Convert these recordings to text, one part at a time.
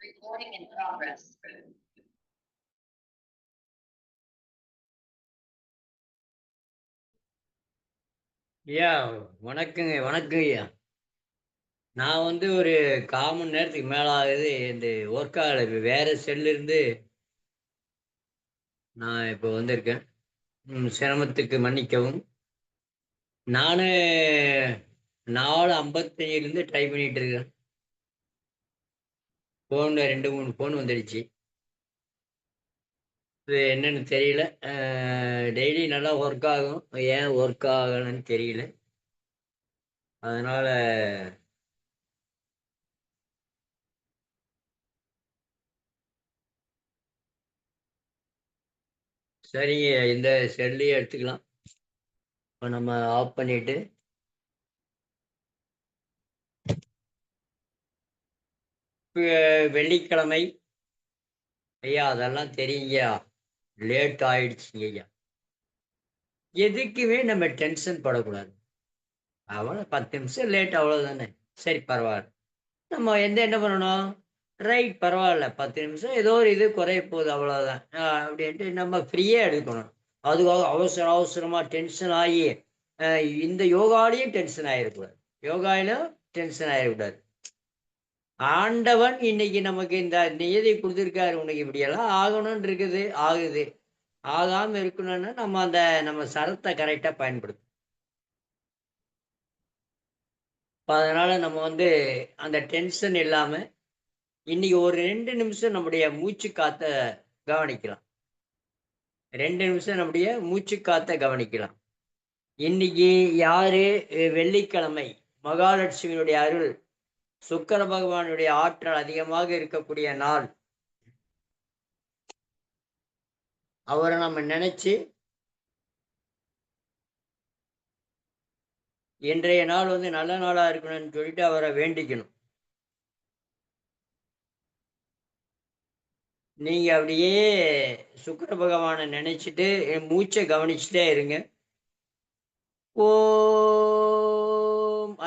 Recording in progress. ஐயா, வணக்கங்க வணக்கம் ஐயா. நான் ஒரு 1/4 மணி நேரத்துக்கு மேல ஆகுது இந்த ஒர்க் ஆகல. இப்ப வேற செல்ல இருந்து நான் இப்போ வந்திருக்கேன். சிரமத்துக்கு மன்னிக்கவும். நானு 4:55லேருந்து ட்ரை பண்ணிட்டு இருக்கேன். ஃபோன்ல 2, 3 ஃபோன் வந்துடுச்சு. இது என்னன்னு தெரியல. டெய்லி நல்லா ஒர்க் ஆகும். ஏன் ஒர்க் ஆகலன்னு தெரியல. அதனால சரிங்க, இந்த செல்லையே எடுத்துக்கலாம். இப்போ நம்ம ஆஃப் பண்ணிட்டு வெள்ளிக்கிழமை ஐயா, அதெல்லாம் தெரியுங்கய்யா. லேட் ஆயிடுச்சுங்க ஐயா. எதுக்குமே நம்ம டென்ஷன் படக்கூடாது. அவ்வளோ 10 நிமிஷம் லேட் அவ்வளவுதானே. சரி, பரவாயில்ல. நம்ம என்ன பண்ணணும்? ரைட், பரவாயில்ல, 10 நிமிஷம் ஏதோ ஒரு இது குறைய போகுது, அவ்வளவுதான் அப்படின்ட்டு நம்ம ஃப்ரீயா எடுக்கணும். அதுக்காக அவசர அவசரமா டென்ஷன் ஆகி இந்த யோகாலையும் டென்ஷன் ஆயிடக்கூடாது. யோகாவிலும் டென்ஷன் ஆயிடக்கூடாது. ஆண்டவன் இன்னைக்கு நமக்கு இந்த நியதி கொடுத்திருக்காரு. உனக்கு இப்படியெல்லாம் ஆகணும்னு இருக்குது, ஆகுது. ஆகாம இருக்கணும்னா நம்ம சரத்தை கரெக்டா பயன்படுத்தணும். அதனால நம்ம அந்த டென்ஷன் இல்லாம இன்னைக்கு ஒரு 2 நிமிஷம் நம்முடைய மூச்சு காத்த கவனிக்கலாம். 2 நிமிஷம் நம்முடைய மூச்சு காத்த கவனிக்கலாம். இன்னைக்கு யாரு? வெள்ளிக்கிழமை. மகாலட்சுமியுடைய அருள், சுக்கிர பகவானுடைய ஆற்றல் அதிகமாக இருக்கக்கூடிய நாள். அவரை நம்ம நினைச்சு இன்றைய நாள் நல்ல நாளா இருக்கணும்னு சொல்லிட்டு அவரை வேண்டிக்கணும். நீங்க அப்படியே சுக்கிர பகவானை நினைச்சிட்டு என் மூச்சை கவனிச்சுட்டே இருங்க. ஓம்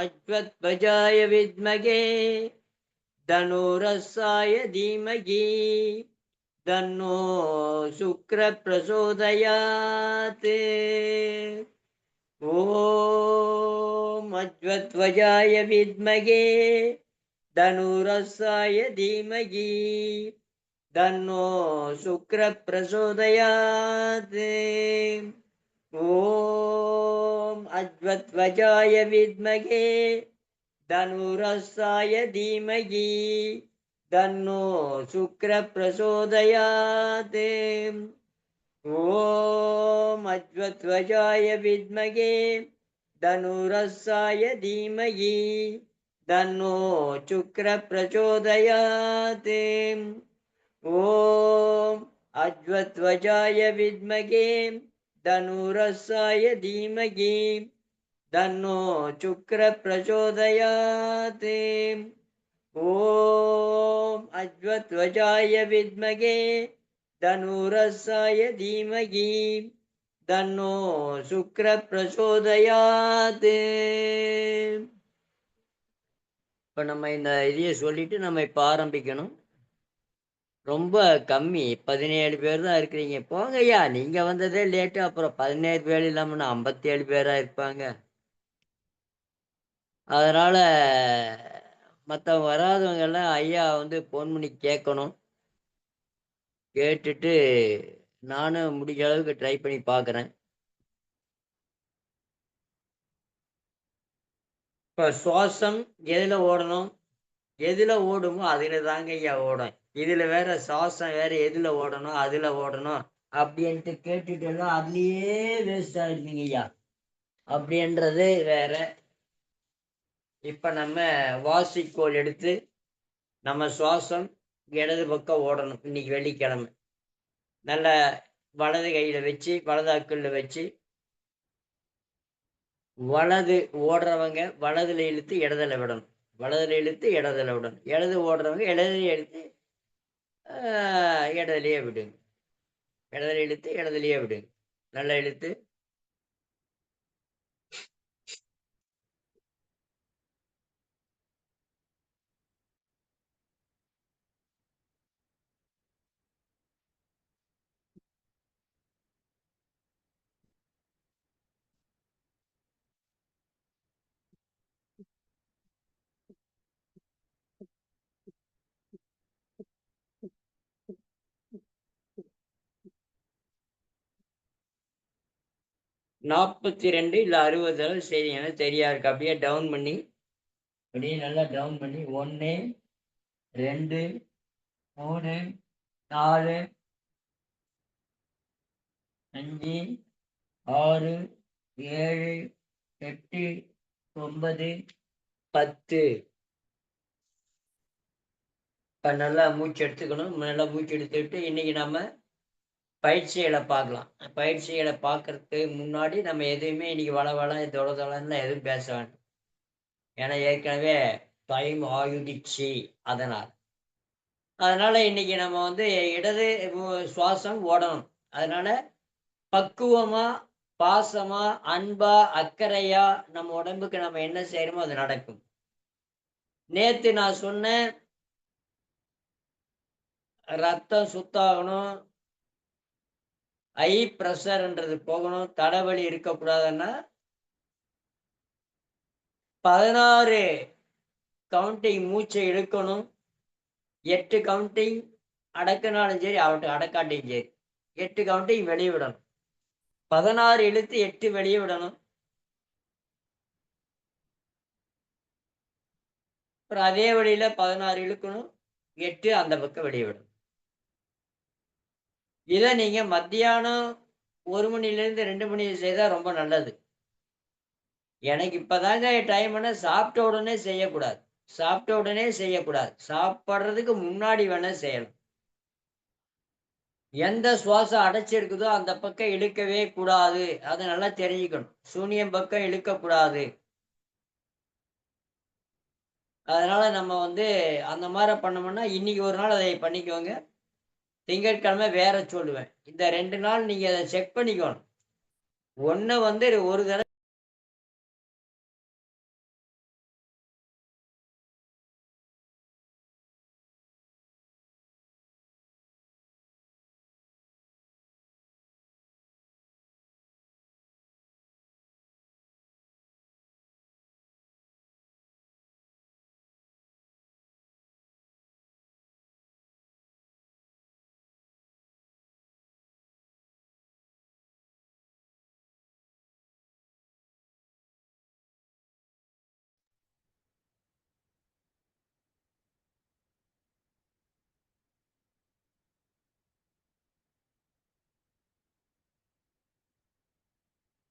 அஸ்வத்வஜாய வித்மகே தனுரஸ்ஸாய தீமகி தன்னோ சுக்ர பிரசோதயாத். ஓம் அஸ்வத்வஜாய வித்மகே தனுரஸ்ஸாய தீமகி தன்னோ சுக்ர பிரசோதயாத். ஓம் அஸ்வத்வஜாய வித்மகே தனுரஸ்ஸாய தீமகி தன்னோ சுக்ர பிரசோதயாத். ஓம் அஸ்வத்வஜாய வித்மகே தனுரஸ்ஸாய தீமகி தன்னோ சுக்ர பிரசோதயாத். ஓம் அஸ்வத்வஜாய வித்மகே தனுரஸ்ஸாய தீமகி தன்னோ சுக்ர பிரசோதயாத். ஓம் அஸ்வத்வஜாய வித்மகே தனுரஸ்ஸாய தீமகி தன்னோ சுக்ர பிரசோதயாத். இப்ப நம்ம இந்த இதையே சொல்லிட்டு நம்ம இப்ப ஆரம்பிக்கணும். ரொம்ப கம்மி, 17 பேர் தான் இருக்கிறீங்க. போங்க ஐயா, நீங்க வந்ததே லேட்டு. அப்புறம் 17 பேர் இல்லாம 57 பேரா இருப்பாங்க. அதனால மற்றவங்க வராதவங்க எல்லாம் ஐயா ஃபோன் பண்ணி கேட்கணும். கேட்டுட்டு நானும் முடிஞ்ச அளவுக்கு ட்ரை பண்ணி பார்க்குறேன். இப்போ சுவாசம் எதில் ஓடணும்? எதில் ஓடுமோ அதில் தாங்க ஐயா ஓடும். இதில் வேற சுவாசம் வேற எதில் ஓடணும் அதில் ஓடணும் அப்படின்ட்டு கேட்டுட்டு எல்லாம் அதுலேயே வேஸ்ட் ஆகிடுங்க ஐயா. அப்படின்றது வேற. இப்போ நம்ம வாசிக்கோல் எடுத்து நம்ம சுவாசம் இடது பக்கம் ஓடணும். இன்னைக்கு வெள்ளிக்கிழமை நல்ல வலது கையில் வச்சு வலது அக்குள்ள வச்சு வலது ஓடுறவங்க வலதுல இழுத்து இடதுல விடணும். வலதுல இழுத்து இடதுல விடணும். இடது ஓடுறவங்க இடதுல இழுத்து இடதுலயே விடுங்க. இடதுல இழுத்து இடதுலயே விடுங்க. நல்லா இழுத்து 42 இல்ல 60 தடவை செய்யுங்க. சரியா இருக்கு. அப்படியே டவுன் பண்ணி, அப்படியே நல்லா டவுன் பண்ணி 1, 2, 3, 4, 5, 6, 7, 8, 9, 10. இப்ப நல்லா மூச்சு எடுத்துக்கணும். நல்லா மூச்சு எடுத்துக்கிட்டு, இன்னைக்கு நம்ம பயிற்சிகள பார்க்கலாம். பயிற்சிகள பார்க்கறதுக்கு முன்னாடி நம்ம எதையுமே இன்னைக்கு வளவள, தொள தொளன்னு எதுவும் பேச வேண்டாம். ஏன்னா ஏற்கனவே டைம் ஆகிடுச்சு. அதனால. அதனால இன்னைக்கு நம்ம வந்து இடது சுவாசம் ஓடணும். அதனால பக்குவமா, பாசமா, அன்பா, அக்கறையா நம்ம உடம்புக்கு நம்ம என்ன செய்றோமோ அது நடக்கும். நேத்து நான் சொன்னேன், ரத்தம் சுத்தாகணும், ஹை பிரஷர்ன்றது போகணும், தலைவலி இருக்கக்கூடாதுன்னா 16 கவுண்டிங் மூச்ச இழுக்கணும். 8 கவுண்டிங் அடக்குனாலும் சரி, அடக்காட்டியும் சரி. 8 கவுண்டிங் வெளிய விடணும். 16 இழுத்து 8 வெளிய விடணும். அப்புறம் அதே வழியில 16 இழுக்கணும். 8 அந்த பக்கம் வெளிய விடணும். இத நீங்க மத்தியானம் 1 மணிலேருந்து 2 மணி செய்தா ரொம்ப நல்லது. எனக்கு இப்பதாங்க டைம்ன்னா சாப்பிட்ட உடனே செய்யக்கூடாது. சாப்பிட்ட உடனே செய்யக்கூடாது. சாப்பிடுறதுக்கு முன்னாடி வேணா செய்யலாம். எந்த சுவாசம் அடைச்சிருக்குதோ அந்த பக்கம் இழுக்கவே கூடாது. அத நல்லா தெரிஞ்சுக்கணும். சூனியம் பக்கம் இழுக்கக்கூடாது. அதனால நம்ம வந்து அந்த மாரி பண்ணோம்னா, இன்னைக்கு ஒரு நாள் அதை பண்ணிக்கோங்க. திங்கட்கிழமை வேற சொல்லுவேன். இந்த 2 நாள் நீங்க அத செக் பண்ணிக்கணும். ஒண்ணு வந்து ஒரு தடவ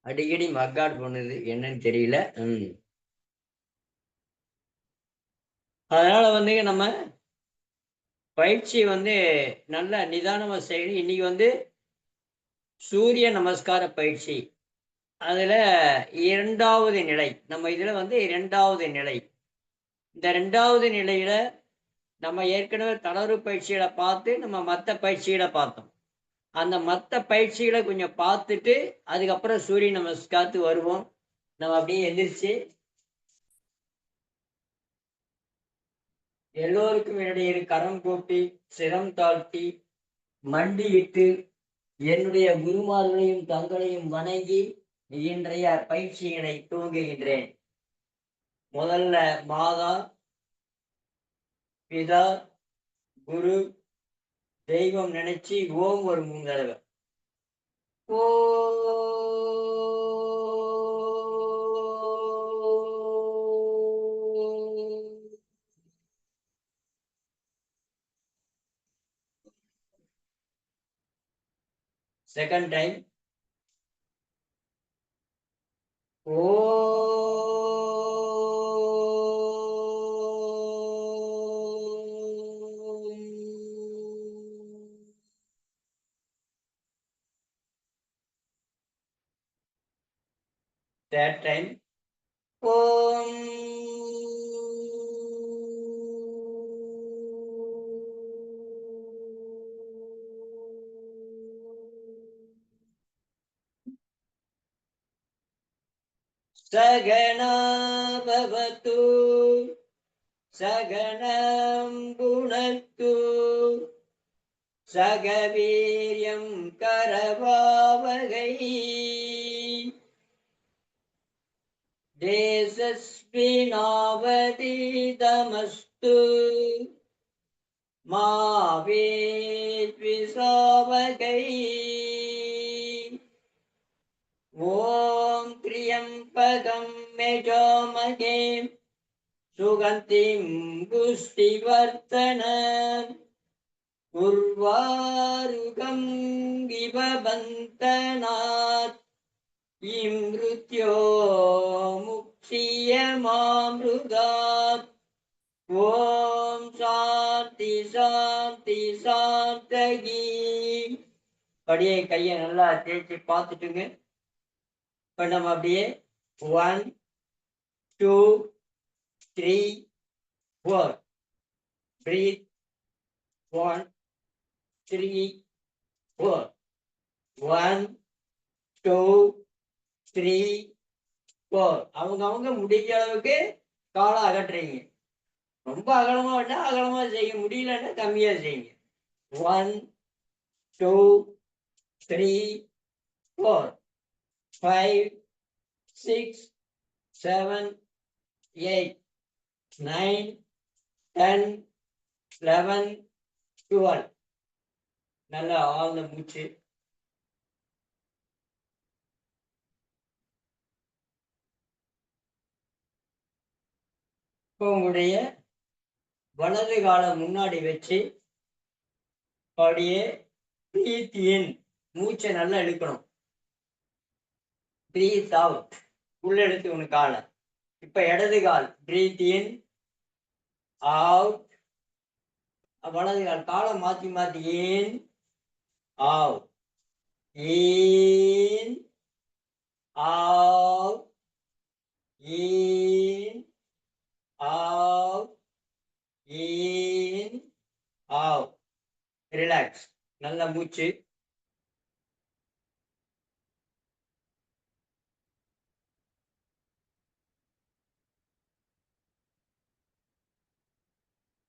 அடிக்கடி மக்காடு பண்ணுது. என்னன்னு தெரியல. ம். அதனால வந்து நம்ம பயிற்சி வந்து நல்லா நிதானமா செய்யணும். இன்னைக்கு வந்து சூரிய நமஸ்கார பயிற்சி. அதுல 2வது நிலை. நம்ம இதுல வந்து 2வது நிலை. இந்த 2வது நிலையில நம்ம ஏற்கனவே தளர்வு பயிற்சிகள பார்த்து, நம்ம மத்த பயிற்சிகள பார்த்தோம். அந்த மத்த பயிற்சிகள கொஞ்சம் பார்த்துட்டு, அதுக்கப்புறம் சூரிய நமஸ்காரத்துக்கு வருவோம். நம்ம அப்படியே எந்திரிச்சு, எல்லோருக்கும் இடையே கரம் கூப்பி, சிரம் தாழ்த்தி, மண்டியிட்டு, என்னுடைய குருமார்களையும் தங்களையும் வணங்கி, இன்றைய பயிற்சியினை துவங்குகின்றேன். முதல்ல மாதா, பிதா, குரு, தெய்வம் நினைச்சு ஓம் ஒரு 3 தடவை. ஓம். Second time. ஓம். Third time. ஓம். சகனா பவது சகனம் புனத்து சகவீரியம் கரவாவகை தேசஸ்வினாவதீதமஸ்து மா வித்விஷாவகை. ஓம் த்ரியம்பகம் யஜாமஹே சுகந்திம் புஷ்டிவர்தனம் உர்வாருகம் இவ பந்தனாத் இம்ருத்யோ முக்ஷியமாம்ருதாத். ஓம் சாந்தி சாந்தி சாந்தகி. அப்படியே கையை நல்லா தேய்ச்சி பார்த்துட்டுங்க. இப்ப நம்ம அப்படியே 1 2 3 4 பிரீத். 1 3 4 1 2 3 4. அவங்க முடிஞ்ச அளவுக்கு காலை அகற்றுறீங்க. ரொம்ப அகலமா வேணா அகலமா செய்ய, முடியலன்னா கம்மியா செய்யுங்க. 1 2 3 4 5 6 7 8 9 10 11 12. நல்லா ஆழ்ந்த மூச்சு. உங்களுடைய வலது காலை முன்னாடி வச்சு அப்படியே பிரீத் இன், மூச்சை நல்லா இழுக்கணும். பிரீத் அவுட், உள்ள எடுத்து ஒன்று காலை. இப்ப இடது கால் பிரீத் இன் அவுட், வலது கால் காலை மாத்தி மாத்தி இன் out in out in out in out. Relax, நல்ல மூச்சு.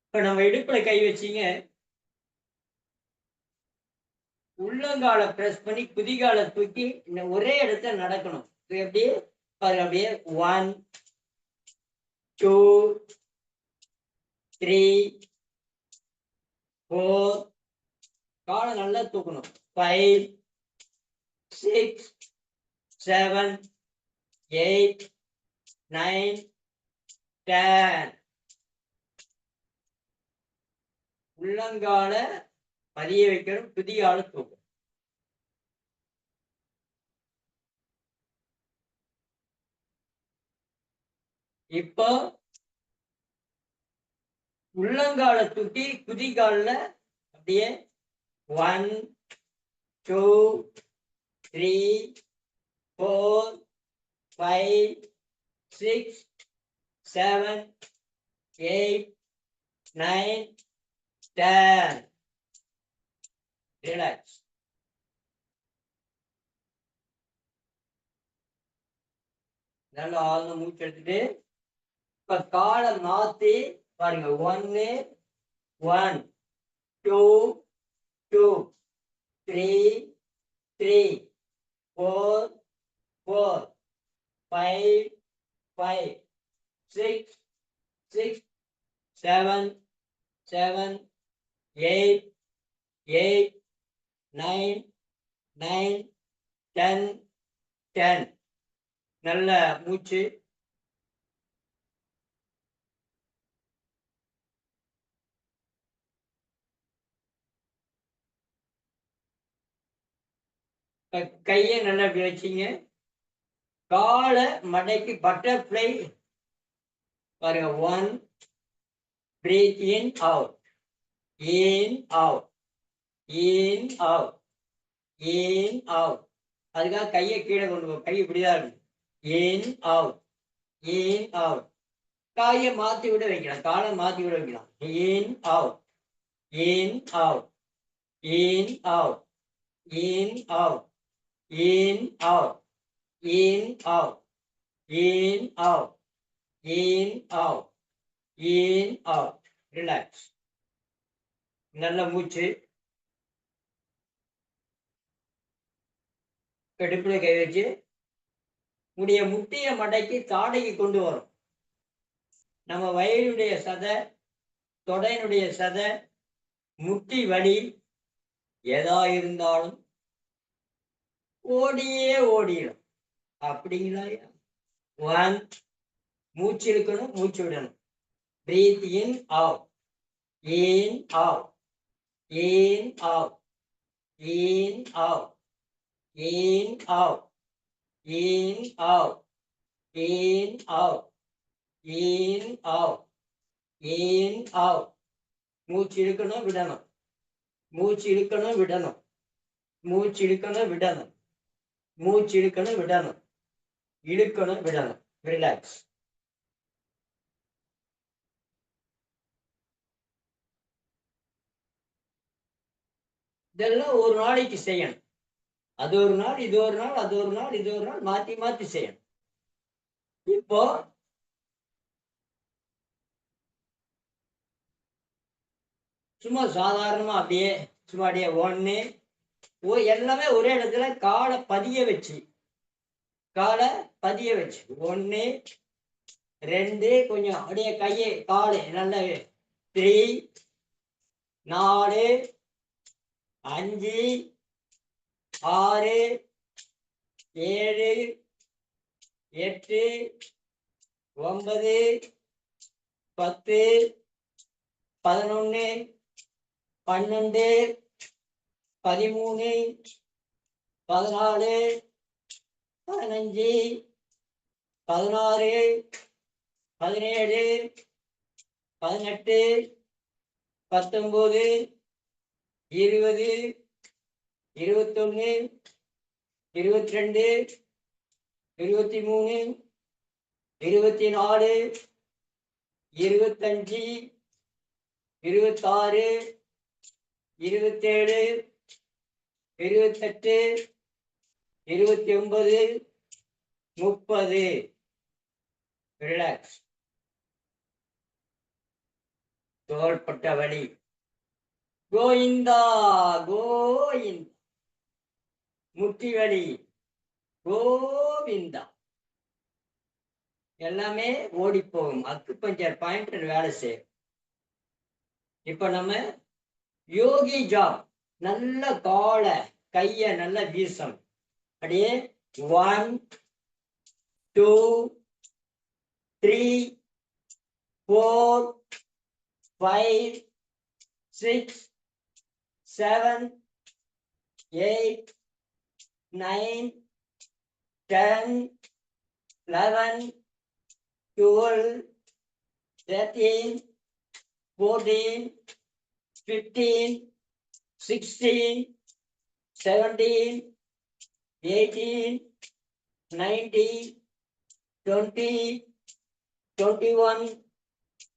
இப்ப நம்ம இடுப்புல கை வச்சீங்க, உள்ளங்கால பிரஸ் பண்ணி குதிகால தூக்கி இந்த ஒரே இடத்துல நடக்கணும். அப்படியே அப்படியே 1 2 3 4. காலை நல்லா தூக்கணும். 5 6 7 8 9 10. உள்ளங்கால பதிய வைக்கணும், குதிகால தூக்கணும். இப்போ உள்ளங்கால தூக்கி குதிகால அப்படியே 1 2 3 4 5 6 7 8 9 10. ரிலாக்ஸ். நல்லா ஆழ்ந்த மூச்சு எடுத்துட்டு இப்ப காலை மாத்தி பாருங்க. 1 1 2 2 3 3 4 4 5 5 6 6 7 7 8 8 9 9 10 10. நல்ல மூச்சு. கையை நல்லா இப்படி வச்சிங்க. காலை மடக்கி பட்டர்ஃப்ளை பாருங்க. 1 breath in out in out in out in out. அதுக்காக கையை கீழே கொண்டு போ. கை இப்படிதான் இருக்கு. In out in out. காயை மாத்தி விட வைக்கலாம், காலை மாத்தி விட வைக்கலாம். In out in out in out in out in out in out in out in out in out. Relax. நல்ல மூச்சு. இடுப்புல கை வச்சு உடைய முட்டிய மடக்கி தாடைக்கு கொண்டு வரும். நம்ம வயிறுடைய சதை, தொடையினுடைய சதை, முட்டி வலி எதா இருந்தாலும் ஓடியே ஓடிடும். அப்படிங்களா? ஒன், மூச்சு இழுக்கணும், மூச்சு விடணும். Breath in out, in out, in out, in out, in out, in out, in out, in out, in out. மூச்சு இழுக்கணும், விடணும். மூச்சு இழுக்கணும், விடணும். மூச்சு இழுக்கணும், விடணும். மூச்சு இழுக்கணும், விடணும். இழுக்கணும், விடணும். ரிலாக்ஸ். இதெல்லாம் ஒரு நாளைக்கு செய்யணும். அது ஒரு நாள், இது ஒரு நாள், அது ஒரு நாள், இது ஒரு நாள், மாத்தி மாத்தி செய்யணும். இப்போ சும்மா சாதாரணமா அப்படியே சும்மா அப்படியே ஒண்ணு எல்லாமே ஒரே இடத்துல காலை பதிய வச்சு, காலை பதிய வச்சு, ஒண்ணு, ரெண்டு, கொஞ்சம் அப்படியே கையை காலு நல்ல, த்ரீ, நாலு, அஞ்சு, ஆறு, ஏழு, எட்டு, ஒன்பது, 10, 11, 12, 13, 14, 15, 16, 17, 18, 19, 20, 21, 22, 23, 24, 25, 26, 27, 28, 29, 30. ரிலாக்ஸ். தோள்பட்ட வலி கோயிந்தா, கோயிந்தா. முட்டி வலி கோவிந்தா. எல்லாமே ஓடி போகும். அக்குபஞ்சர் பாயிண்ட் வேலை செய்யும். இப்ப நம்ம யோகி ஜாப், நல்ல காலை கைய நல்ல வீசம். அப்படியே 1, 2, 3, 4, 5, 6, 7, 8, 9, 10, 11, 12, 13, 14, 15, 16, 17, 18, 19, 20, 21,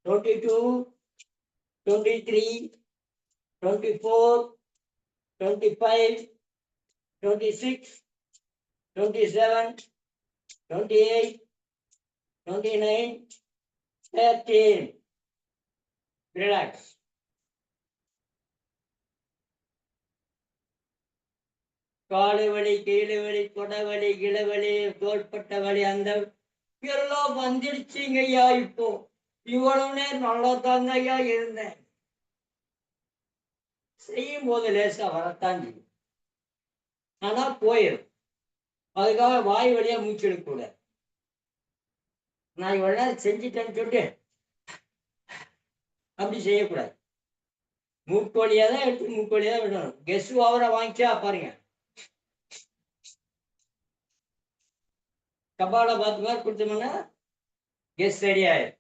22, 23, 24, 25, 26, 27, 28, 29, 30. Relax. காலு வலி, கீழு வலி, தொடவலி, இளவலி, தோள்பட்ட வலி, அந்த எல்லாம் வந்துடுச்சுங்க ஐயா. இப்போ இவ்வளவு நேரம் நல்லா தாங்க ஐயா இருந்தேன். செய்யும் போது லேசா வரத்தான் செய்யும், ஆனா போயிடும். அதுக்காக வாய் வழியா மூச்சு எடுக்கக்கூடாது. நான் இவ்வளவு நேரம் செஞ்சுட்டேன்னு சொல்லிட்டு அப்படி செய்யக்கூடாது. மூக்கு வழியா தான் எடுத்து மூக்கு வழியா தான் விடணும். கெஸ் ஓவரா வாங்கிச்சா பாருங்க, கபால பார்த்து மாதிரி கொடுத்தோம்னா கெஸ் ரெடி ஆயிடும்.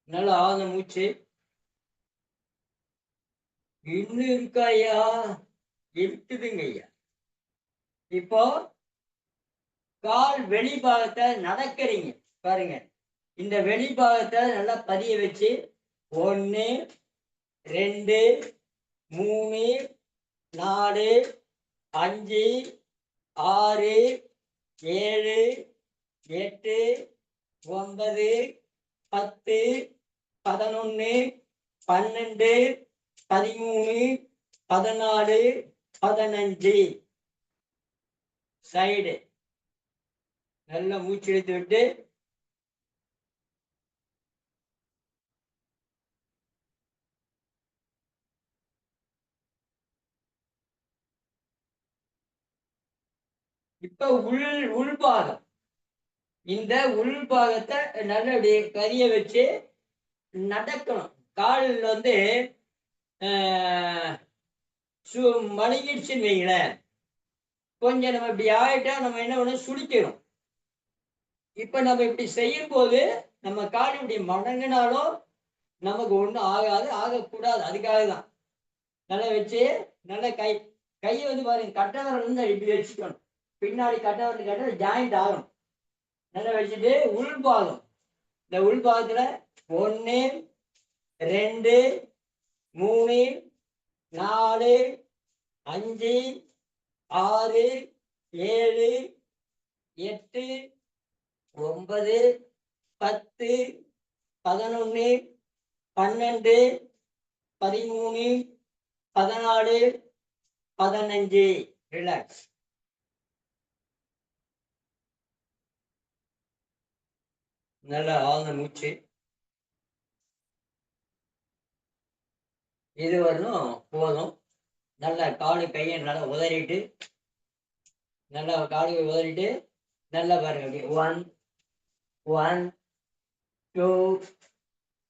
நல்லா ஆழ்ந்த மூச்சு. இன்னும் இருக்கா ஐயா? இருக்குதுங்க ஐயா. இப்போ கால் வெளிப்பாகத்தை நடக்கிறீங்க பாருங்க. இந்த வெளிப்பாகத்தை நல்லா பதிய வச்சு 1, 2, 3, 4, 5, 6, 7, 8, 9, 10, 11, 12, 13, 14, 15. சைடு நல்லா மூச்சு இழுத்து விட்டு இப்ப உள்பாகம், இந்த உள்பாகத்தை நல்ல கரிய வச்சு நடக்கணும். கால் வந்து மழுங்கிடுச்சுன்னு வைங்களேன், கொஞ்சம் நம்ம இப்படி ஆயிட்டா நம்ம என்ன பண்ணணும், சுடிக்கணும். இப்ப நம்ம இப்படி செய்யும் போது நம்ம கால் இப்படி மடங்கினாலும் நமக்கு ஒண்ணும் ஆகாது, ஆகக்கூடாது. அதுக்காக தான் நல்லா வச்சு நல்லா கையை வந்து பாருங்க, கட்டவரல் வந்து இப்படி வச்சுக்கணும். பின்னாடி கட்டவரல் கட்ட ஜாயிண்ட் ஆகணும். நல்லா வச்சுட்டு உள்பாகம், இந்த உள்பாகத்துல 1 2 3 4 5 6 7 8 9 10 11 12 13 14 15. ரிலாக்ஸ். நல்லா ஆழ்ந்த மூச்சு. இது வரணும் போதும். நல்லா காலு கையை நல்லா உதறிட்டு, நல்லா காலு உதறிட்டு நல்லா பாருங்க. அப்படி 1 1 2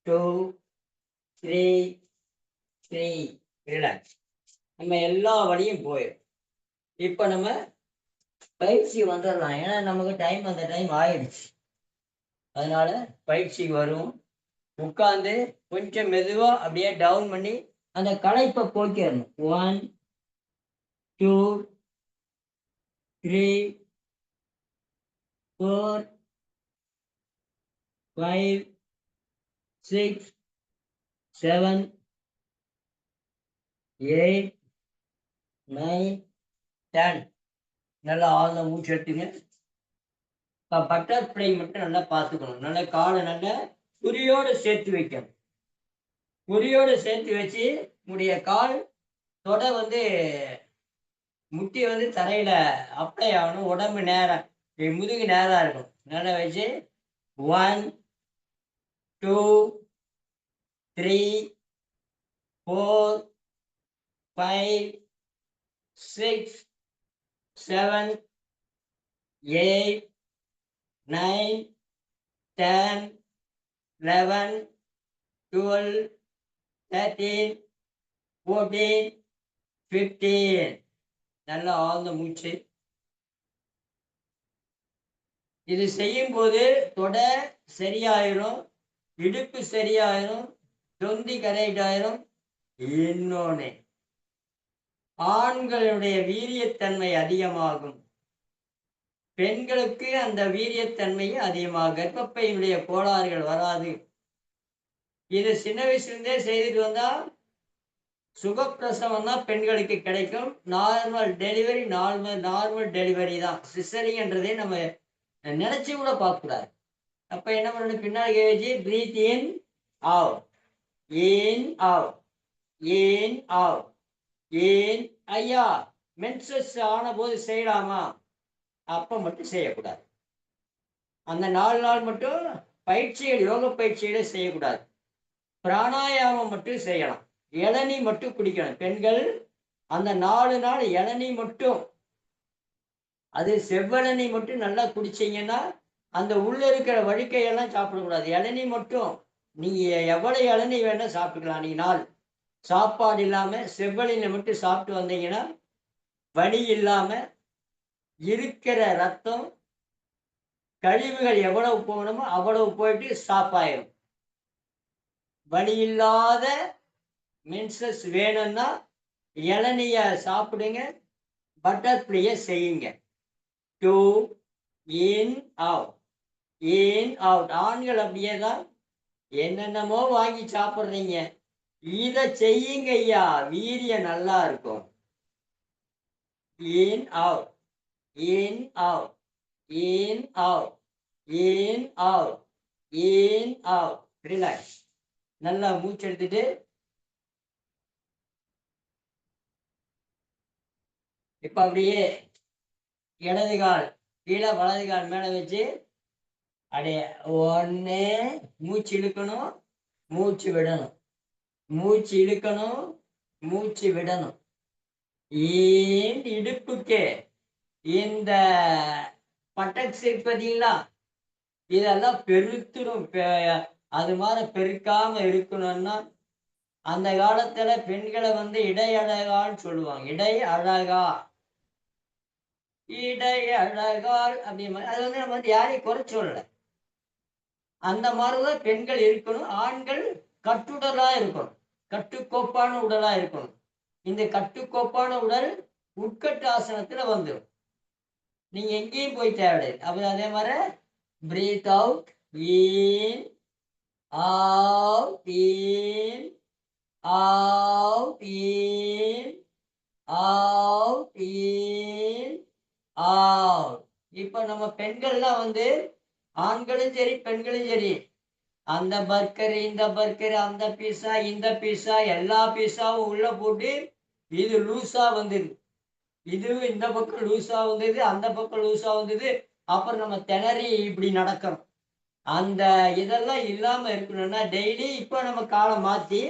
2 3 3. ரிலாக்ஸ். நம்ம எல்லா வழியும் போயிடும். இப்ப நம்ம பயிற்சி வந்துடலாம். ஏன்னா நமக்கு டைம் அந்த டைம் ஆயிடுச்சு. அதனால பயிற்சிக்கு வரும். உட்கார்ந்து கொஞ்சம் மெதுவா அப்படியே டவுன் பண்ணி அந்த களைப்பை போக்கிடணும். 1 2 3 4 5 6 7 8 9 10. நல்லா ஆழ்ந்த மூச்சு எடுத்துங்க. பட்டர்ஃப்ளை மட்டும் நல்லா பார்த்துக்கணும். நல்லா காலை நல்லா குறியோட சேர்த்து வைக்கணும். குறியோட சேர்த்து வச்சு உடைய கால் தொட வந்து முட்டி வந்து தரையில அப்ளை ஆகணும். உடம்பு நேரம், முதுகு நேரா இருக்கும். நல்லா வச்சு 1 2 3 4 5 6 7 8 9 10 11 12 13 14 15. நல்லா ஆழ்ந்த மூச்சு. இது செய்யும் போது தொடை சரியாயிரும், இடுப்பு சரியாயிரும், தொந்தி கரெக்ட் ஆயிரும். இன்னொன்னு, ஆண்களுடைய வீரியத்தன்மை அதிகமாகும், பெண்களுக்கு அந்த வீரியத்தன்மை அதிகமாக, கர்ப்பப்பையினுடைய கோளாறுகள் வராது. இது சின்ன வயசுலேருந்தே செய்துட்டு வந்தா சுகப்பிரசவம் தான் பெண்களுக்கு கிடைக்கும். நார்மல் டெலிவரி நார்மல் டெலிவரி தான். சிசரிங்கன்றதே நம்ம நினைச்சு கூட பார்க்க கூடாது. அப்ப என்ன பண்ணணும், பின்னாடி வச்சு breath in out, in out, in out, in. ஐயா மென்சஸ் ஆன போது செய்யலாமா? அப்ப மட்டும் செய்யக்கூடாது. அந்த 4 நாள் மட்டும் பயிற்சிகள், யோக பயிற்சிகளை செய்யக்கூடாது. பிராணாயாமம் மட்டும் செய்யலாம். இளநீ மட்டும் குடிக்கணும் பெண்கள். அந்த 4 நாள் இளநீ மட்டும், அது செவ்வளநீ மட்டும் நல்லா குடிச்சீங்கன்னா அந்த உள்ள இருக்கிற வழுக்கையெல்லாம் சாப்பிடக்கூடாது. இளநீ மட்டும் நீங்க எவ்வளவு இளநீ வேணா சாப்பிட்டுக்கலாம். நீ நாள் சாப்பாடு இல்லாம செவ்வழியில மட்டும் சாப்பிட்டு வந்தீங்கன்னா வலி இல்லாம இருக்கிற ரத்தம் கழிவுகள் எவ்வளவு போகணுமோ அவ்வளவு போயிட்டு ஸ்டாப் ஆயிரும். வலி இல்லாத மென்சஸ் வேணும்னா இளநிய சாப்பிடுங்க, பட்டர்ஃப்ளைய செய்யுங்க. 2 இன் அவுட், இன் அவுட். ஆண்கள் அப்படியே தான் என்னென்னமோ வாங்கி சாப்பிடுறீங்க, இதை செய்யுங்க ஐயா, வீரியம் நல்லா இருக்கும். இன் out, in out, in out, in out, in out. Relax. நல்லா மூச்சு எடுத்துட்டு இப்ப அப்படியே இடது கால் கீழே, வலது கால் மேல வச்சு அப்படியே 1 மூச்சு இழுக்கணும், மூச்சு விடணும், மூச்சு இழுக்கணும், மூச்சு விடணும். ஏன் இடுப்புக்கு இந்த பட்டக்ஸ் பார்த்தீங்களா, இதெல்லாம் பெருத்துடும். அது மாதிரி பெருக்காம இருக்கணும்னா அந்த காலத்துல பெண்களை இடை அழகான்னு சொல்லுவாங்க. இடை அழகா, இடை அழகாள் அப்படி அது நம்ம யாரையும் குறை சொல்லல. அந்த மாதிரிதான் பெண்கள் இருக்கணும். ஆண்கள் கட்டுடலா இருக்கணும், கட்டுக்கோப்பான உடலா இருக்கணும். இந்த கட்டுக்கோப்பான உடல் உட்கட்டு ஆசனத்துல வந்துடும். நீங்க எங்கேயும் போய் தேவையில்லை. அப்ப அதே மாதிரி breath out, in out, in out, in out, in out. இப்ப நம்ம பெண்கள்லாம் ஆண்களும் சரி பெண்களும் சரி அந்த பர்கர் இந்த பர்கர் அந்த பீஸா இந்த பீஸா எல்லா பீஸாவும் உள்ள போட்டு இது லூஸா வந்தது, இது இந்த பக்கம் லூஸா வந்தது, அந்த பக்கம் லூஸா வந்தது. அப்புறம் நம்ம திணறி இப்படி நடக்கிறோம். அந்த இதெல்லாம் இல்லாம இருக்கணும்னா டெய்லி இப்ப நம்ம காலை மாத்தி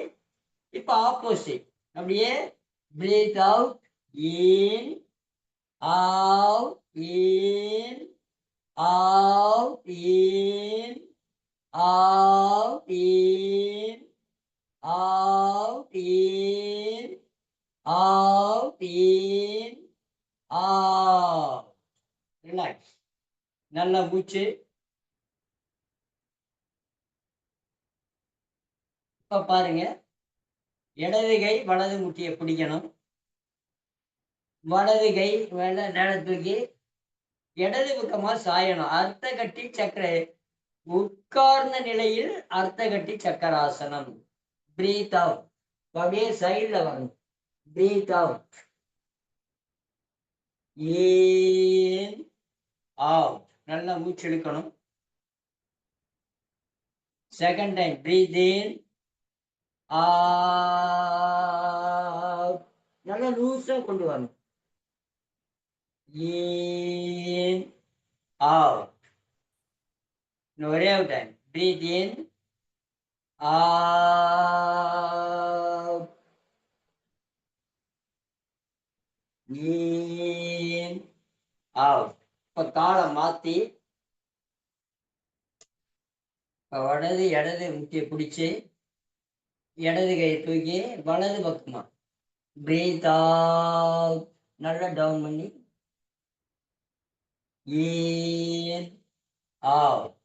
இப்ப ஆப்போசிட் அப்படியே breath out, in out, in out, in out, in out, in out, in out. Relax. நல்ல மூச்சு. இப்ப பாருங்க, இடது கை வலது முட்டியை பிடிக்கணும். வலது கை மேல தூக்கி இடது பக்கமா சாயணும். அர்த்த கட்டி சக்கரை. உட்கார்ந்த நிலையில் அர்த்த கட்டி சக்கராசனம். Breath out. அப்படியே சைட்ல வரணும். Breath out, in out. நல்லா மூச்சு இழுக்கணும். Second time breath in out. நல்லா லூஸா கொண்டு வரணும். In out. ஒரே ஒரு time breath in out, in out. இப்ப காலை மாத்தி வலது இடது முட்டியை பிடிச்சு இடது கையை தூக்கி வலது பக்கமா பிரீத் அவுட். நல்லா டவுன் பண்ணி இன் அவுட்.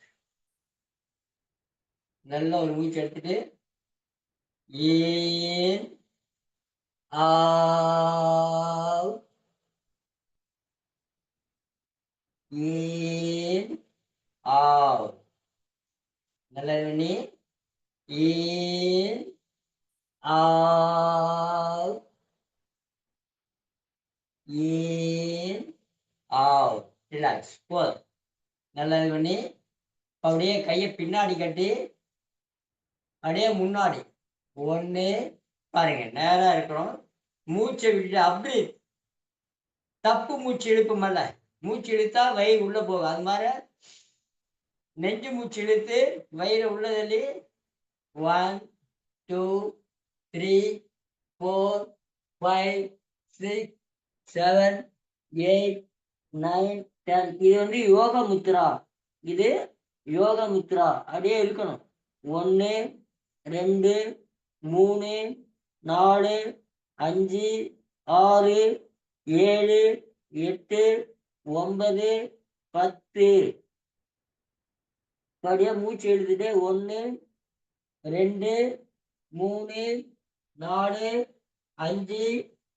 நல்ல ஒரு மூச்சு எடுத்துட்டு இன் அவுட், இன் அவுட். நல்லா பண்ணி இன் அவுட், இன் அவுட். ரிலாக்ஸ். போதும். நல்லா பண்ணி அப்படியே கையை பின்னாடி கட்டி அப்படியே முன்னாடி ஒன்று பாருங்க, நேரா இருக்கிறோம். மூச்சை விட்டு அப்படி தப்பு மூச்சு இழுப்புமல்ல, மூச்சு இழுத்தா வயிறு உள்ள போகும். அது மாதிரி நெஞ்சு மூச்சு இழுத்து வயிறு உள்ளதள்ளி 1 2 3 4 5 6 7 8 9 10. இது யோக முத்ரா. இது யோக முத்ரா. அப்படியே இருக்கணும். 1 2 3 4 5 6 7 8 9 10. அப்படியே மூச்சு எழுதிட்டு 1 2 3 4 5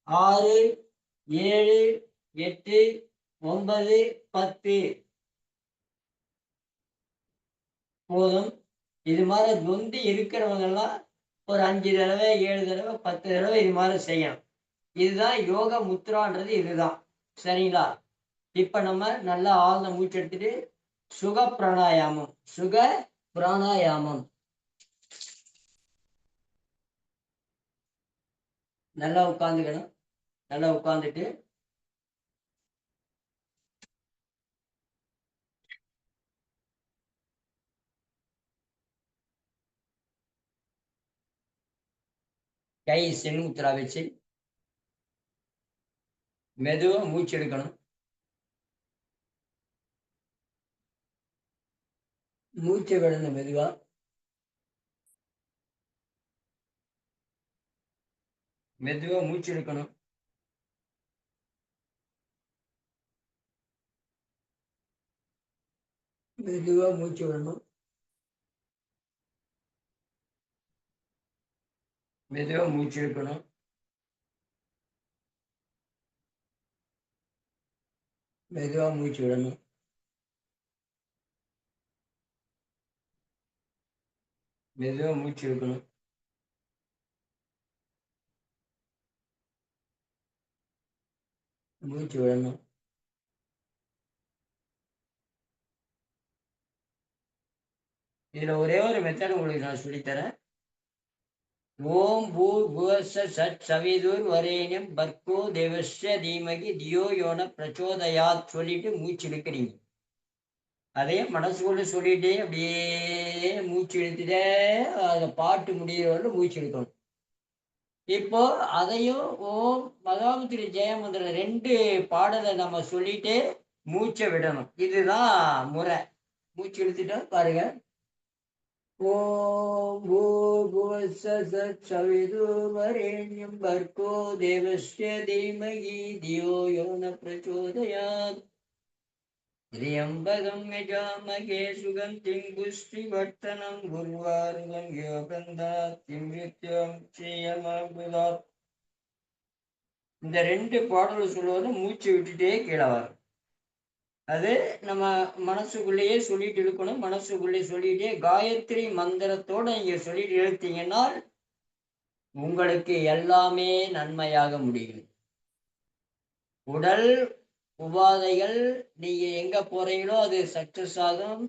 6 7 8 9 10. போதும். இது மாதிரி நொந்து இருக்கிறவங்க எல்லாம் ஒரு 5 தடவை 7 தடவை 10 தடவை இது மாதிரி செய்யணும். இதுதான் யோக முத்ரான்றது. இதுதான் சரிங்களா. இப்ப நம்ம நல்லா ஆழ்ந்த மூச்சு எடுத்துட்டு சுக பிராணாயாமம். சுக பிராணாயாமம். நல்லா உட்காந்துக்கணும். நல்லா உட்காந்துட்டு கை சென்முத்ரா வச்சு மெதுவா மூச்சு எடுக்கணும். மூச்சை விடணும் மெதுவா. மெதுவா மூச்சு இழுக்கணும். மெதுவா மூச்சு விடணும். மெதுவா மூச்சு இழுக்கணும். மெதுவா மூச்சு விடணும். மெதுவா மூச்சு இழுக்கணும். மூச்சு விடணும். இதுல ஒரே ஒரு மெத்தட் உங்களுக்கு நான் சொல்லித்தரேன். ஓம் பூர் புவஸ்ஸ சத் சவிதுர் வரேண்யம் பர்கோ தேவஸ்ய தீமகி தியோ யோன பிரச்சோதயாத் சொல்லிட்டு மூச்சு இழுக்கிறீங்க. அதே மனசுக்குள்ள சொல்லிட்டே அப்படியே மூச்சு இழுத்துட்டே அந்த பாட்டு முடியிற வரலும் மூச்சு இழுக்கணும். இப்போ அதையும் ஓம் மகாமுத்திரி ஜெயமந்திரம் 2 பாடலை நம்ம சொல்லிட்டே மூச்சை விடணும். இதுதான் முறை. மூச்சு இழுத்துட்டா பாருங்க. ஓம் பூர்புவஸ்ஸ தத்சவிதுர்வரெண்யம் பர்கோ தேவஸ்ய தீமகி தியோ யோ ந பிரச்சோதயாத் त्र्यम्बकं यजामहे सुगन्धिं पुष्टिवर्धनं उर्वारुकं योगन्धात् किमृत्युं श्रियमामृतात्. இந்த 2 பாடல் சொல்லுவது மூச்சு விட்டுட்டே கீழே வரும். அது நம்ம மனசுக்குள்ளேயே சொல்லிட்டு இருக்கணும். மனசுக்குள்ளே சொல்லிட்டே காயத்ரி மந்திரத்தோட நீங்க சொல்லிட்டு இழுத்தீங்கன்னா உங்களுக்கு எல்லாமே நன்மையாக முடியும். உடல் உபாதைகள் நீங்க எங்க போறீங்களோ அது சக்சஸ் ஆகும்.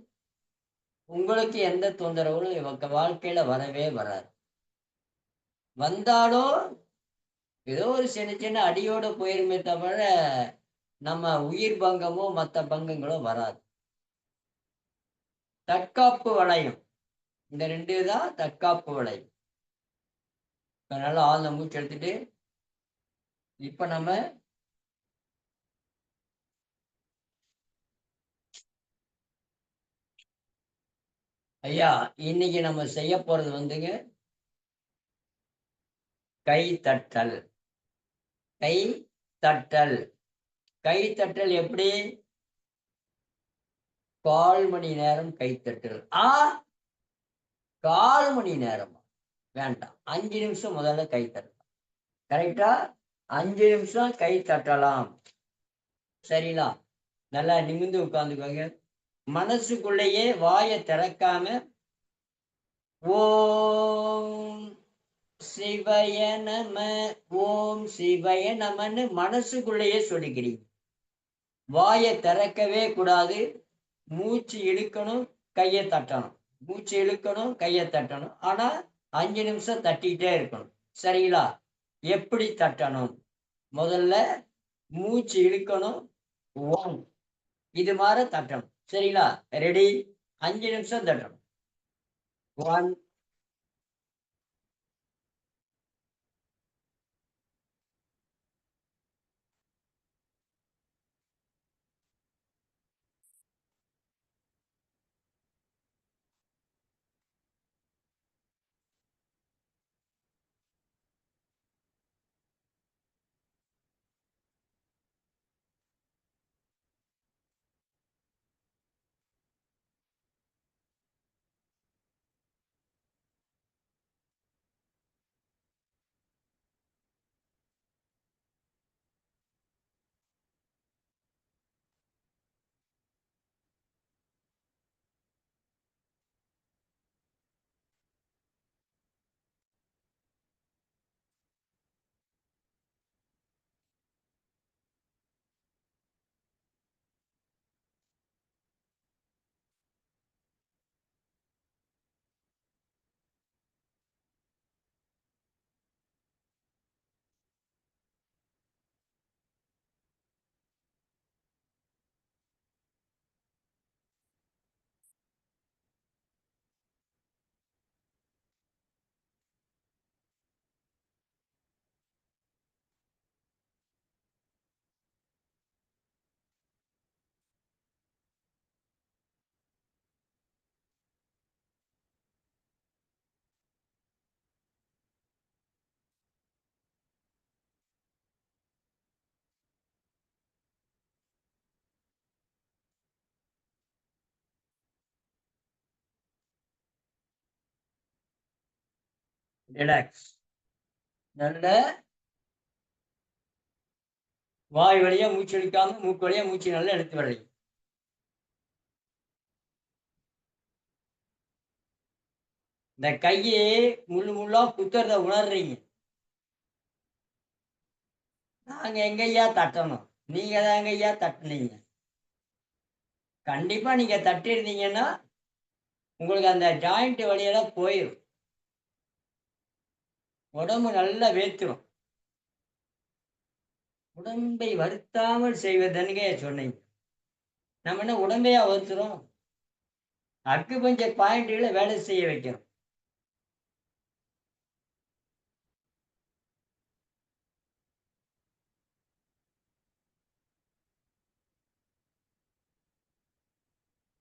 உங்களுக்கு எந்த தொந்தரவும் இவங்க வாழ்க்கையில வரவே வராது. வந்தாலும் ஏதோ ஒரு சின்ன சின்ன அடியோட போயிருமே தவிர நம்ம உயிர் பங்கமோ மத்த பங்கங்களோ வராது. தற்காப்பு வளையம். இந்த 2 தான் தற்காப்பு வளையம். இப்ப நல்லா ஆழ்ந்த மூச்சு எடுத்துட்டு இப்ப நம்ம ஐயா இன்னைக்கு நம்ம செய்ய போறது வந்துங்க கை தட்டல். கை தட்டல். கை தட்டல் எப்படி? 1/4 மணி நேரம் கை தட்டல். 1/4 மணி நேரமா? வேண்டாம். 5 நிமிஷம் முதல்ல கை தட்டலாம். கரெக்ட்டா? 5 நிமிஷம் கை தட்டலாம். சரிங்களா? நல்லா நிமிர்ந்து உட்கார்ந்துக்கோங்க. மனசுக்குள்ளேயே வாய திறக்காம ஓம் சிவய நம, ஓம் சிவய நமன்னு மனசுக்குள்ளேயே சொல்லிக்கிறீங்க. வாய திறக்கவே கூடாது. மூச்சு இழுக்கணும், கைய தட்டணும். மூச்சு இழுக்கணும், கைய தட்டணும். ஆனா 5 நிமிஷம் தட்டிக்கிட்டே இருக்கணும். சரிங்களா? எப்படி தட்டணும்? முதல்ல மூச்சு இழுக்கணும். 1 இது மாரி தட்டணும். சரிங்களா? ரெடி? 5 நிமிஷம் தட்டணும். 1 ரிலாக்ஸ். நல்ல வாய் வழியா மூச்சு இழுக்காம, மூக்கு வழியா மூச்சு நல்லா இழுத்து விடுறீங்க. இந்த கையி முள்ளு முள்ளா குத்துறத உணர்றீங்க. நாங்க எங்கய்யா தட்டணும்? நீங்க தாங்கய்யா தட்டுனீங்க. கண்டிப்பா நீங்க தட்டியிருந்தீங்கன்னா, உங்களுக்கு அந்த ஜாயிண்ட் வலியெல்லாம் போயிரும். உடம்பு நல்லா வேர்த்துரும். உடம்பை வருத்தாமல் செய்வதுதானங்க சொன்னீங்க. நம்ம என்ன உடம்பையா வருத்துறோம்? அக்குபஞ்சர் பாயிண்டுகள வேலை செய்ய வைக்கிறோம்.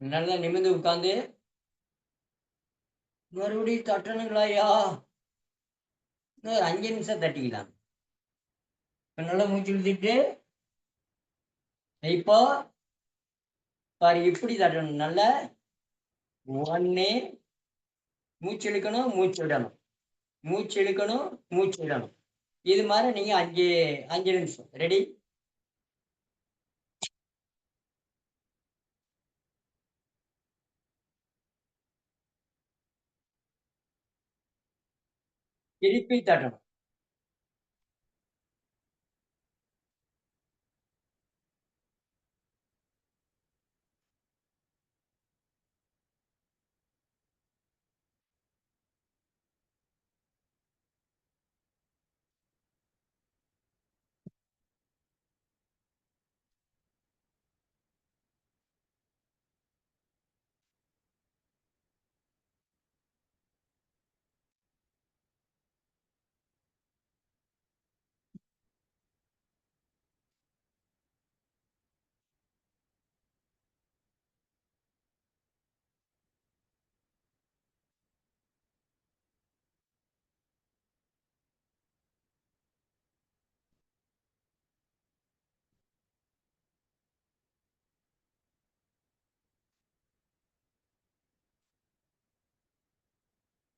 நல்லா நிமிர்ந்து உட்கார்ந்து, மறுபடியும் தட்டணுங்களாய்யா? இன்னும் ஒரு 5 நிமிஷம் தட்டிக்கலாம். இப்ப நல்லா மூச்சு இழுத்துட்டு, இப்போ பாரு இப்படி தட்டணும். நல்லா 1 மூச்சு இழுக்கணும், மூச்சு விடணும். மூச்சு இழுக்கணும், மூச்சு விடணும். இது மாரி நீங்க 5 நிமிஷம். ரெடி? திருப்பி தட்டணும்.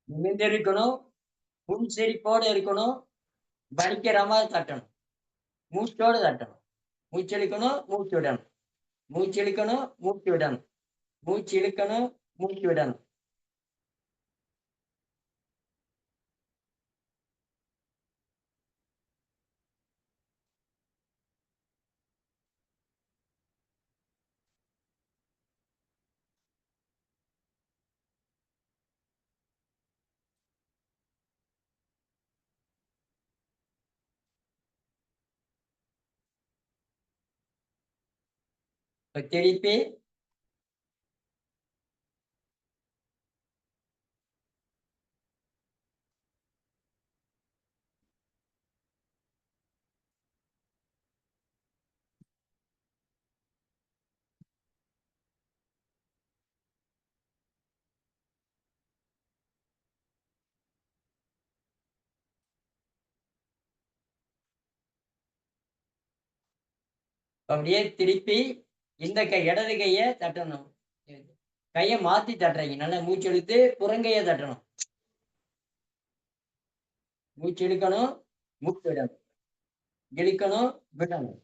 நிமிர்ந்து இருக்கணும். புன்சிரிப்போட இருக்கணும். வலிக்கிற மாரி தட்டணும். மூச்சோட தட்டணும். மூச்சு இழுக்கணும், மூச்சு விடணும். மூச்சு இழுக்கணும், மூச்சு விடணும். மூச்சு இழுக்கணும், மூச்சு விடணும். இப்ப திருப்பி அப்படியே திருப்பி இந்த கை இடது கைய தட்டணும். கைய மாத்தி தட்டுறீங்க. நல்லா மூச்சு இழுத்து புறங்கைய தட்டணும். மூச்சு இழுக்கணும், மூச்சு விடணும். இழுக்கணும், விடணும்.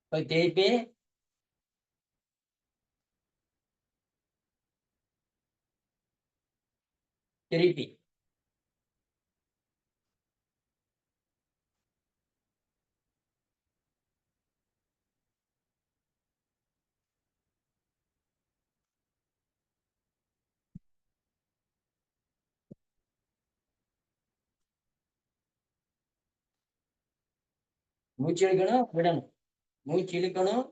இப்ப திருப்பி திருப்பி மூச்சு இழுக்கணும், விடணும். மூச்சு இழுக்கணும்,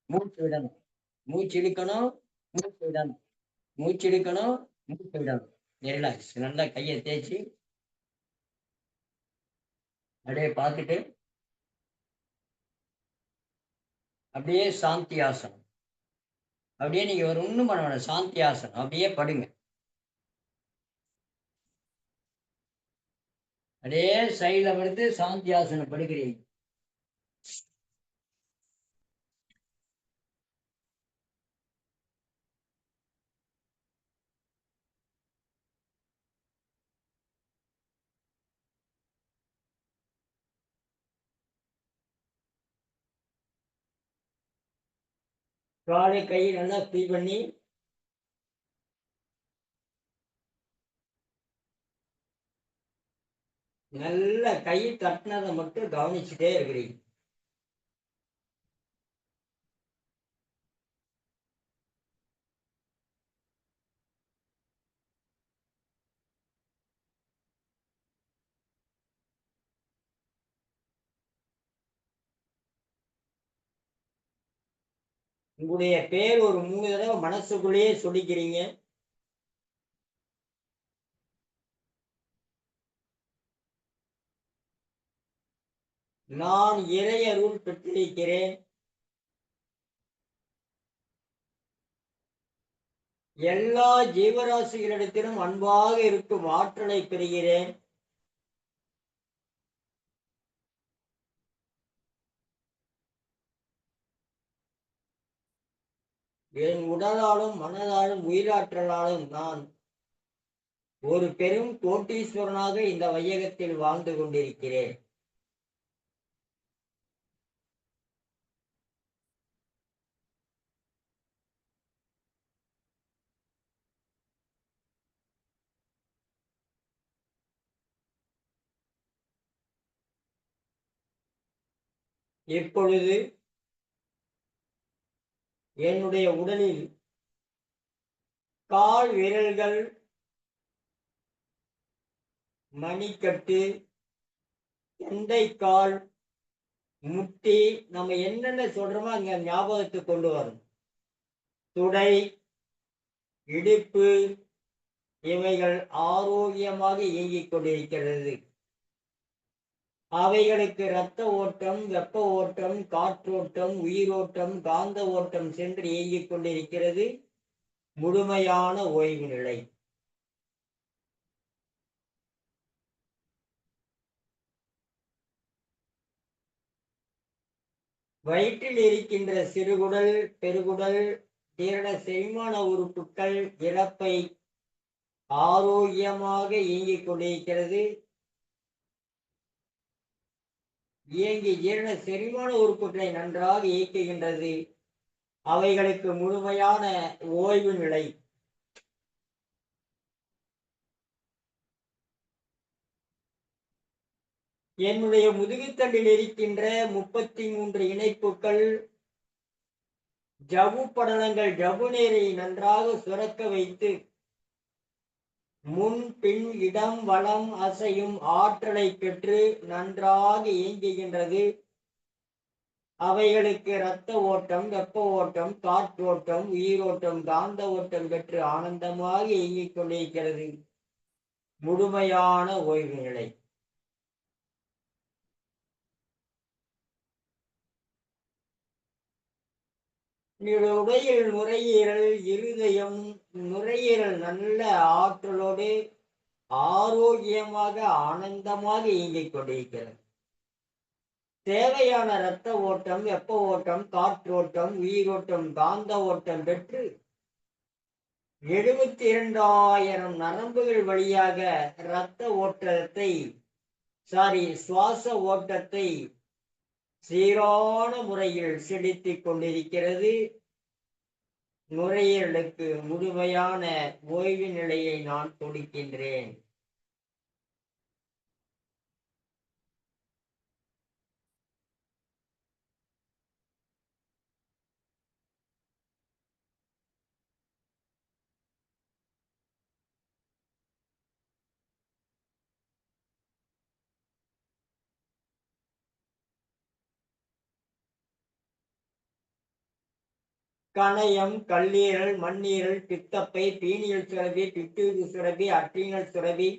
மூச்சு விடணும். மூச்சு இழுக்கணும், மூச்சு விடணும். மூச்சு இழுக்கணும், மூச்சு விடணும். ரிலாக்ஸ். நல்லா கைய தேய்ச்சு, அப்படியே பார்த்துட்டு, அப்படியே சாந்தி ஆசனம். அப்படியே நீங்க ஒரு ஒண்ணும் பண்ண வேணாம். சாந்தி ஆசனம். அப்படியே படுங்க. அப்படியே சைடுல படுத்து சாந்தி ஆசனம் படுக்கிறீங்க. காலை கை நல்லா ஃப்ரீ பண்ணி, நல்ல கை தட்டுனத மட்டும் கவனிச்சுட்டே இருக்கிறீங்க. உங்களுடைய பேர் ஒரு 3 தடவ மனசுக்குள்ளேயே சொல்லிக்கிறீங்க. நான் இறையருள் பெற்றிருக்கிறேன். எல்லா ஜீவராசிகளிடத்திலும் அன்பாக இருக்கும் ஆற்றலை பெறுகிறேன். என் உடலாலும், மனதாலும், உயிராற்றலாலும் நான் ஒரு பெரும் கோட்டீஸ்வரனாக இந்த வையகத்தில் வாழ்ந்து கொண்டிருக்கிறேன். இப்பொழுது என்னுடைய உடலில் கால் விரல்கள், மணிக்கட்டு, தொண்டைக்கால், முட்டி, நம்ம என்னென்ன சொல்றோமோ அங்க ஞாபகத்துக்கு கொண்டு வரணும். துடை, இடுப்பு, இவைகள் ஆரோக்கியமாக இயங்கிக் கொண்டிருக்கிறது. அவைகளுக்கு இரத்த ஓட்டம், வெப்ப ஓட்டம், காற்றோட்டம், உயிரோட்டம், காந்த ஓட்டம் சென்று இயங்கிக் கொண்டிருக்கிறது. முழுமையான ஓய்வு நிலை. வயிற்றில் இருக்கின்ற சிறுகுடல், பெருகுடல், ஜீரண செரிமான உறுப்புகள், இரைப்பை ஆரோக்கியமாக இயங்கிக் கொண்டிருக்கிறது. இயங்கி ஜீரண செரிமான உறுப்புகளை நன்றாக இயக்குகின்றது. அவைகளுக்கு முழுமையான ஓய்வு நிலை. என்னுடைய முதுகுத்தண்டில் இருக்கின்ற 33 இணைப்புகள், ஜவ்வு படலங்கள் ஜவ்வு நீரை நன்றாக சுரக்க வைத்து முன் பின் இடம் வலம் அசையும் ஆற்றலை பெற்று நன்றாக இயங்குகின்றது. அவைகளுக்கு இரத்த ஓட்டம், வெப்ப ஓட்டம், காற்றோட்டம், உயிரோட்டம், காந்த ஓட்டம் பெற்று ஆனந்தமாக இயங்கிக் கொண்டிருக்கிறது. முழுமையான ஓய்வு நிலை. உடலில் நுரையீரல், இருதயம், நுரையீரல் நல்ல ஆற்றலோடு ஆரோக்கியமாக ஆனந்தமாக இயங்கிக் கொண்டிருக்கிறது. தேவையான இரத்த ஓட்டம், வெப்ப ஓட்டம், காற்றோட்டம், உயிரோட்டம், காந்த ஓட்டம் பெற்று 72,000 நரம்புகள் வழியாக இரத்த ஓட்டத்தை சுவாச ஓட்டத்தை சீரான முறையில் செலுத்திக் கொண்டிருக்கிறது. நுரையீரலுக்கு முழுமையான ஓய்வு நிலையை நான் கொடுக்கின்றேன். கணையம், கல்லீரல், மண்ணீரல், பித்தப்பை, பீனியல் சுரபி, பிட்யூட்டரி சுரபி, அட்ரினல் சுரபி,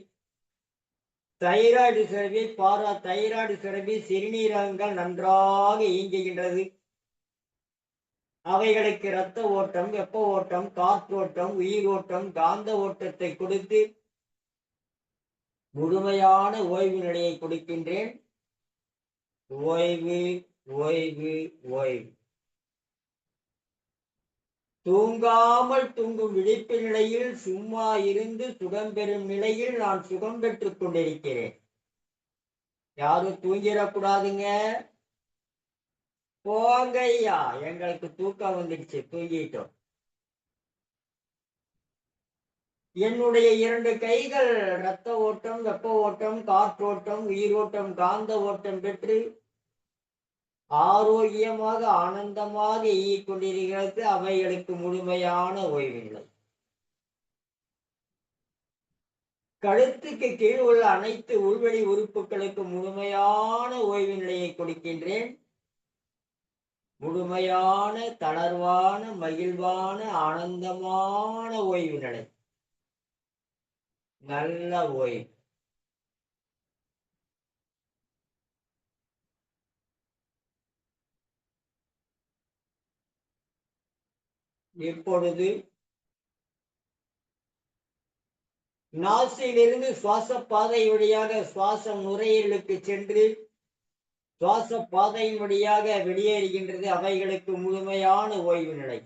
தைராய்டு சுரபி, தைராய்டு சுரபி, சிறுநீரகங்கள் நன்றாக இயங்குகின்றது. அவைகளுக்கு இரத்த ஓட்டம், வெப்ப ஓட்டம், காற்றோட்டம், உயிரோட்டம், காந்த ஓட்டத்தை கொடுத்து முழுமையான ஓய்வு நிலையை கொடுக்கின்றேன். ஓய்வு, ஓய்வு, ஓய்வு. தூங்காமல் தூங்கும் விழிப்பு நிலையில் சும்மா இருந்து சுகம் பெறும் நிலையில் நான் சுகம் பெற்றுக் கொண்டிருக்கிறேன். யாரும் தூங்கிடக்கூடாதுங்க. போங்க ஐயா, எங்களுக்கு தூக்கம் வந்துடுச்சு, தூங்கிட்டோம். என்னுடைய 2 கைகள் இரத்த ஓட்டம், வெப்ப ஓட்டம், காற்றோட்டம், உயிரோட்டம், காந்த ஓட்டம் பெற்று ஆரோக்கியமாக ஆனந்தமாக இயங்கிக் கொண்டிருக்கிறது. அவைகளுக்கு முழுமையான ஓய்வு நிலை. கழுத்துக்கு கீழ் உள்ள அனைத்து உள்வெளி உறுப்புகளுக்கு முழுமையான ஓய்வு நிலையை கொடுக்கின்றேன். முழுமையான தளர்வான மகிழ்வான ஆனந்தமான ஓய்வு நிலை. நல்ல ஓய்வு. இப்பொழுது நாசியிலிருந்து சுவாச பாதை வழியாக சுவாசம் நுரையீரலுக்கு சென்று சுவாச பாதையின் வழியாக வெளியேறுகின்றது. அவைகளுக்கு முழுமையான ஓய்வு நிலை.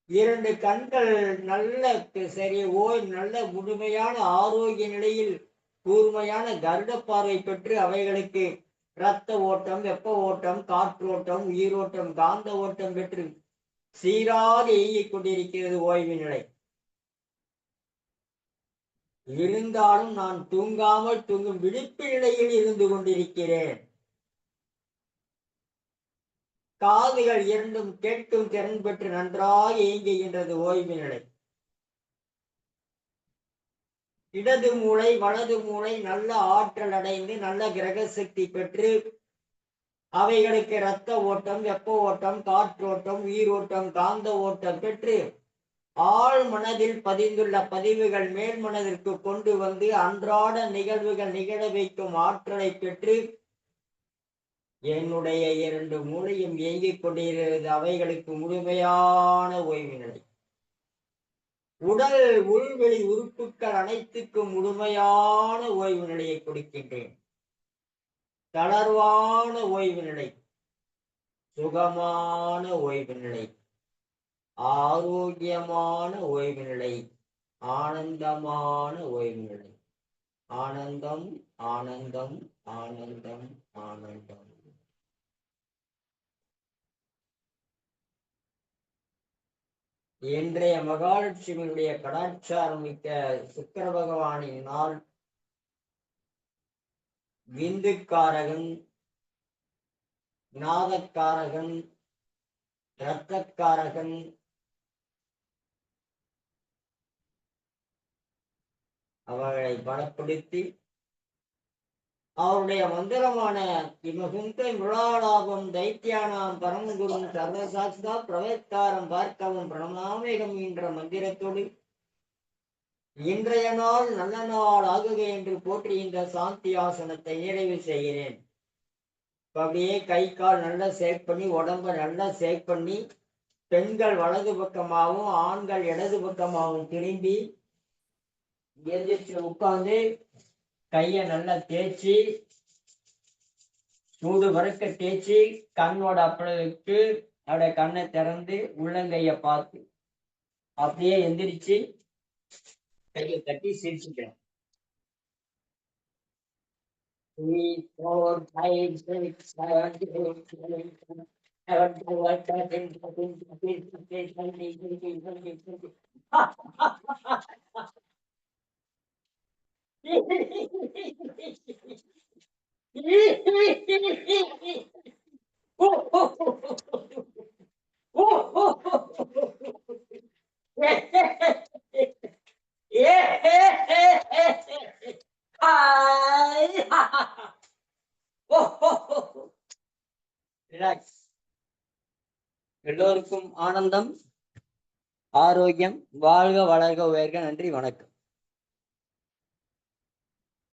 2 கண்கள் நல்ல சரி நல்ல முழுமையான ஆரோக்கிய நிலையில் கூர்மையான கருட பார்வை பெற்று அவைகளுக்கு இரத்த ஓட்டம், வெப்ப ஓட்டம், காற்றோட்டம், உயிரோட்டம், காந்த ஓட்டம் பெற்று சீராக இயங்கிக் கொண்டிருக்கிறது ஓய்வு நிலை. இருந்தாலும் நான் தூங்காமல் தூங்கும் விழிப்பு நிலையில் இருந்து கொண்டிருக்கிறேன். காதுகள் 2ம் கேட்கும் திறன் பெற்று நன்றாக இயங்குகின்றது ஓய்வு நிலை. இடது மூளை, வலது மூளை நல்ல ஆற்றல் அடைந்து நல்ல கிரக சக்தி பெற்று அவைகளுக்கு இரத்த ஓட்டம், வெப்ப ஓட்டம், காற்றோட்டம், உயிரோட்டம், காந்த ஓட்டம் பெற்று ஆழ் மனதில் பதிந்துள்ள பதிவுகள் மேல் மனதிற்கு கொண்டு வந்து அன்றாட நிகழ்வுகள் நிகழ வைக்கும் ஆற்றலை பெற்று என்னுடைய 2 மூளையும் இயங்கிக் கொண்டிருக்கிறது. அவைகளுக்கு முழுமையான ஓய்வு நிலை. உடல் உள்வெளி உறுப்புகள் அனைத்துக்கும் முழுமையான ஓய்வு நிலையை கொடுக்கின்றேன். தளர்வான ஓய்வு நிலை, சுகமான ஓய்வு நிலை, ஆரோக்கியமான ஓய்வு நிலை, ஆனந்தமான ஓய்வு நிலை. ஆனந்தம், ஆனந்தம், ஆனந்தம், ஆனந்தம். இன்றைய மகாலட்சுமியுடைய கடாட்சாரம் மிக்க சுக்கிர பகவானின் நாள். விந்துக்காரகன், நாதக்காரகன், இரத்தக்காரகன், அவர்களை பலப்படுத்தி அவருடைய மந்திரமான இமகுந்த முழாலாபம் தைத்தியானாம் பரமகுரும் சர்வசாஸ்தா பிரவேத்காரம் பார்க்கவும் பிரணாமேகம் என்ற மந்திரத்தோடு இன்றைய நாள் நல்ல நாள் ஆகுக என்று போற்றி இந்த சாந்தி ஆசனத்தை நிறைவு செய்கிறேன். அப்படியே கை கால் நல்லா சேக் பண்ணி உடம்ப நல்லா சேக் பண்ணி பெண்கள் வலது பக்கமாகவும் ஆண்கள் இடது பக்கமாகவும் திரும்பி எந்திரிச்சு உட்கார்ந்து கைய நல்லா தேய்ச்சி சூடு வறுக்க தேய்ச்சி கண்ணோட அப்படிக்கு அப்படியே கண்ணை திறந்து உள்ளங்கைய பார்த்து அப்படியே எந்திரிச்சு கையை கட்டி சிரிச்சுக்கிறேன். 3, 4, 5, 6, 7, Relax. எல்லோருக்கும் ஆனந்தம், ஆரோக்கியம், வாழ்க வளர்க உயர்க. நன்றி, வணக்கம்.